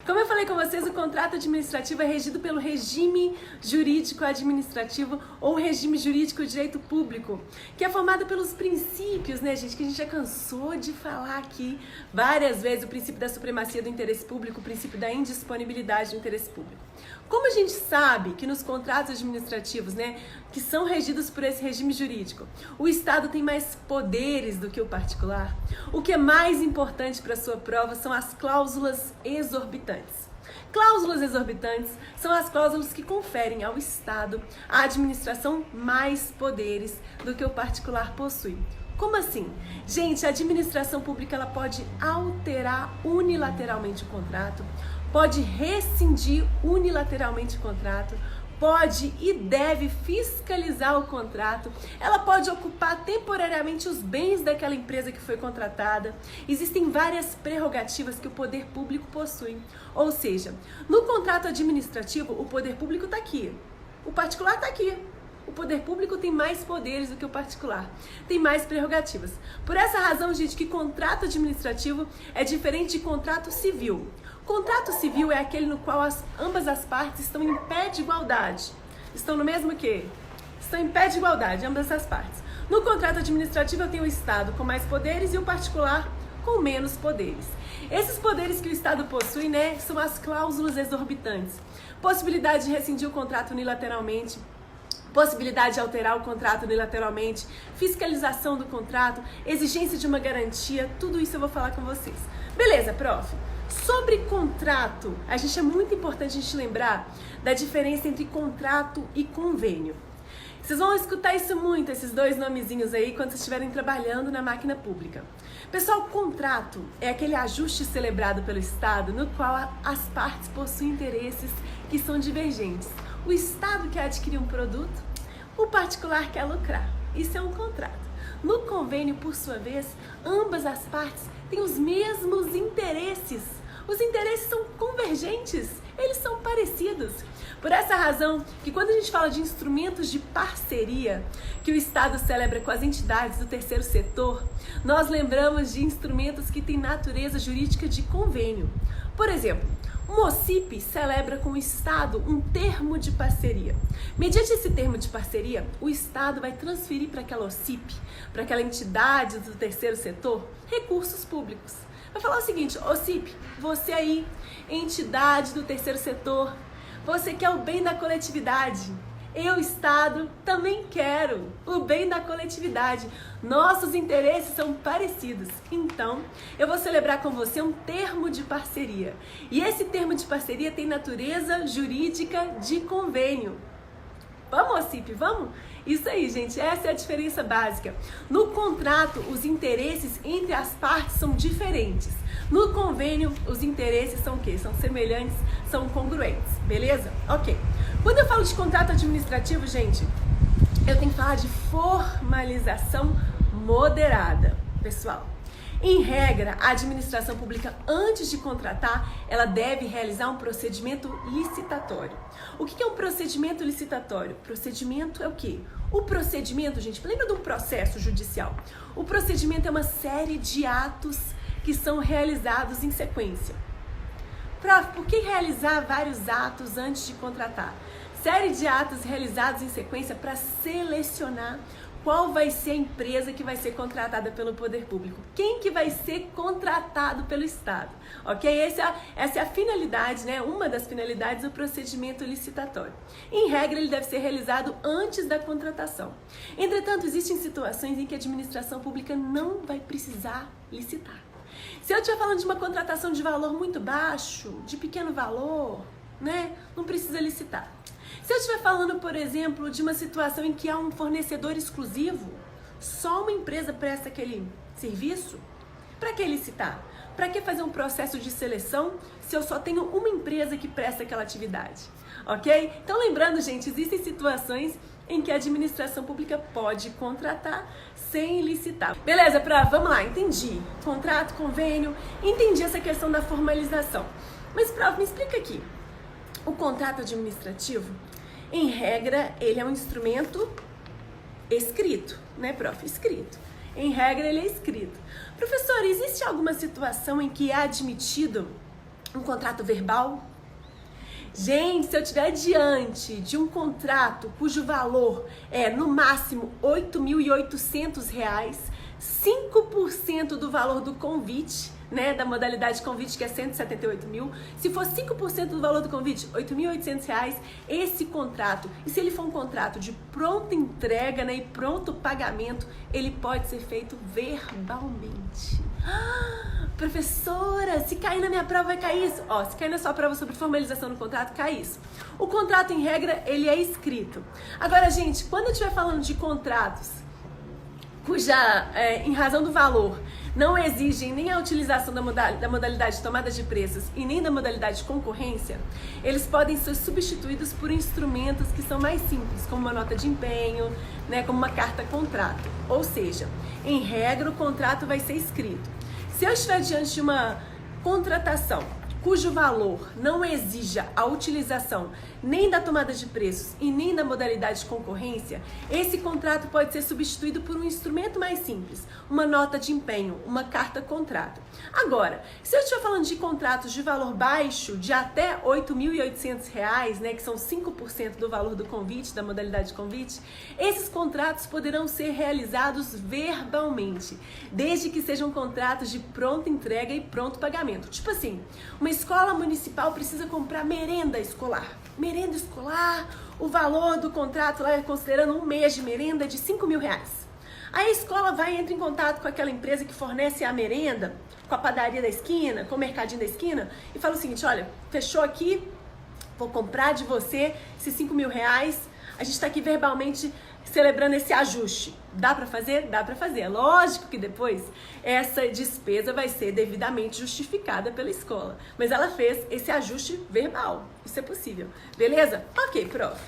Como eu falei com vocês, o contrato administrativo é regido pelo regime jurídico administrativo ou regime jurídico direito público, que é formado pelos princípios, né, gente, que a gente já cansou de falar aqui várias vezes, o princípio da supremacia do interesse público, o princípio da indisponibilidade do interesse público. Como a gente sabe que nos contratos administrativos, né, que são regidos por esse regime jurídico, o Estado tem mais poderes do que o particular, o que é mais importante para a sua prova são as cláusulas exorbitantes. Cláusulas exorbitantes são as cláusulas que conferem ao Estado, à administração, mais poderes do que o particular possui. Como assim? Gente, a administração pública ela pode alterar unilateralmente o contrato, pode rescindir unilateralmente o contrato, pode e deve fiscalizar o contrato, ela pode ocupar temporariamente os bens daquela empresa que foi contratada. Existem várias prerrogativas que o poder público possui. Ou seja, no contrato administrativo, o poder público está aqui, o particular está aqui. O poder público tem mais poderes do que o particular, tem mais prerrogativas. Por essa razão, gente, que contrato administrativo é diferente de contrato civil. Contrato civil é aquele no qual ambas as partes estão em pé de igualdade. Estão no mesmo quê? Estão em pé de igualdade, ambas as partes. No contrato administrativo eu tenho o Estado com mais poderes e o particular com menos poderes. Esses poderes que o Estado possui, né, são as cláusulas exorbitantes. Possibilidade de rescindir o contrato unilateralmente, possibilidade de alterar o contrato unilateralmente, fiscalização do contrato, exigência de uma garantia, tudo isso eu vou falar com vocês. Beleza, prof? Sobre contrato, é muito importante a gente lembrar da diferença entre contrato e convênio. Vocês vão escutar isso muito, esses dois nomezinhos aí, quando vocês estiverem trabalhando na máquina pública. Pessoal, contrato é aquele ajuste celebrado pelo Estado no qual as partes possuem interesses que são divergentes. O Estado quer adquirir um produto, o particular quer lucrar. Isso é um contrato. No convênio, por sua vez, ambas as partes têm os mesmos interesses. Os interesses são convergentes, eles são parecidos. Por essa razão, que quando a gente fala de instrumentos de parceria que o Estado celebra com as entidades do terceiro setor, nós lembramos de instrumentos que têm natureza jurídica de convênio. Por exemplo, um OCIP celebra com o Estado um termo de parceria. Mediante esse termo de parceria, o Estado vai transferir para aquela OCIP, para aquela entidade do terceiro setor, recursos públicos. Vai falar o seguinte: OCIP, você aí, entidade do terceiro setor, você quer o bem da coletividade. Eu, Estado, também quero o bem da coletividade. Nossos interesses são parecidos. Então, eu vou celebrar com você um termo de parceria. E esse termo de parceria tem natureza jurídica de convênio. Vamos, OCIP, vamos? Isso aí, gente, essa é a diferença básica. No contrato, os interesses entre as partes são diferentes. No convênio, os interesses são o quê? São semelhantes, são congruentes, beleza? Ok. Quando eu falo de contrato administrativo, gente, eu tenho que falar de formalização moderada, pessoal. Em regra, a administração pública, antes de contratar, ela deve realizar um procedimento licitatório. O que é um procedimento licitatório? Procedimento é o quê? O procedimento, gente, lembra de um processo judicial? O procedimento é uma série de atos que são realizados em sequência. Prof, por que realizar vários atos antes de contratar? Série de atos realizados em sequência para selecionar qual vai ser a empresa que vai ser contratada pelo poder público, quem que vai ser contratado pelo Estado, ok? Essa é a finalidade, né? Uma das finalidades do procedimento licitatório. Em regra, ele deve ser realizado antes da contratação. Entretanto, existem situações em que a administração pública não vai precisar licitar. Se eu estiver falando de uma contratação de valor muito baixo, de pequeno valor, né? Não precisa licitar. Se eu estiver falando, por exemplo, de uma situação em que há um fornecedor exclusivo, só uma empresa presta aquele serviço, para que licitar? Para que fazer um processo de seleção se eu só tenho uma empresa que presta aquela atividade? Ok? Então, lembrando, gente, existem situações em que a administração pública pode contratar sem licitar. Beleza, prof, vamos lá, entendi. Contrato, convênio, entendi essa questão da formalização. Mas, prof, me explica aqui. O contrato administrativo, em regra, ele é um instrumento escrito, né, prof? Escrito. Em regra, ele é escrito. Professor, existe alguma situação em que é admitido um contrato verbal? Gente, se eu estiver diante de um contrato cujo valor é no máximo R$ 8.800, 5% do valor do convite, né, da modalidade convite, que é 178 mil, se for 5% do valor do convite, R$ 8.800, esse contrato, e se ele for um contrato de pronta entrega, né, e pronto pagamento, ele pode ser feito verbalmente. Professora, se cair na minha prova vai cair isso. Ó, se cair na sua prova sobre formalização do contrato, cai isso. O contrato, em regra, ele é escrito. Agora, gente, quando eu estiver falando de contratos cuja, em razão do valor, não exigem nem a utilização da modalidade de tomada de preços e nem da modalidade de concorrência, eles podem ser substituídos por instrumentos que são mais simples, como uma nota de empenho, né, como uma carta-contrato. Ou seja, em regra, o contrato vai ser escrito. Se eu estiver diante de uma contratação cujo valor não exija a utilização nem da tomada de preços e nem da modalidade de concorrência, esse contrato pode ser substituído por um instrumento mais simples, uma nota de empenho, uma carta-contrato. Agora, se eu estiver falando de contratos de valor baixo, de até R$ 8.800, né, que são 5% do valor do convite, da modalidade de convite, esses contratos poderão ser realizados verbalmente, desde que sejam contratos de pronta entrega e pronto pagamento. Tipo assim, uma escola municipal precisa comprar merenda escolar. Merenda escolar, o valor do contrato lá, considerando um mês de merenda, é de R$ 5.000. Aí a escola vai e entra em contato com aquela empresa que fornece a merenda, com a padaria da esquina, com o mercadinho da esquina, e fala o seguinte: olha, fechou aqui, vou comprar de você esses R$ 5.000, a gente está aqui verbalmente celebrando esse ajuste. Dá para fazer? Dá para fazer. É lógico que depois essa despesa vai ser devidamente justificada pela escola. Mas ela fez esse ajuste verbal. Isso é possível. Beleza? Ok, prof.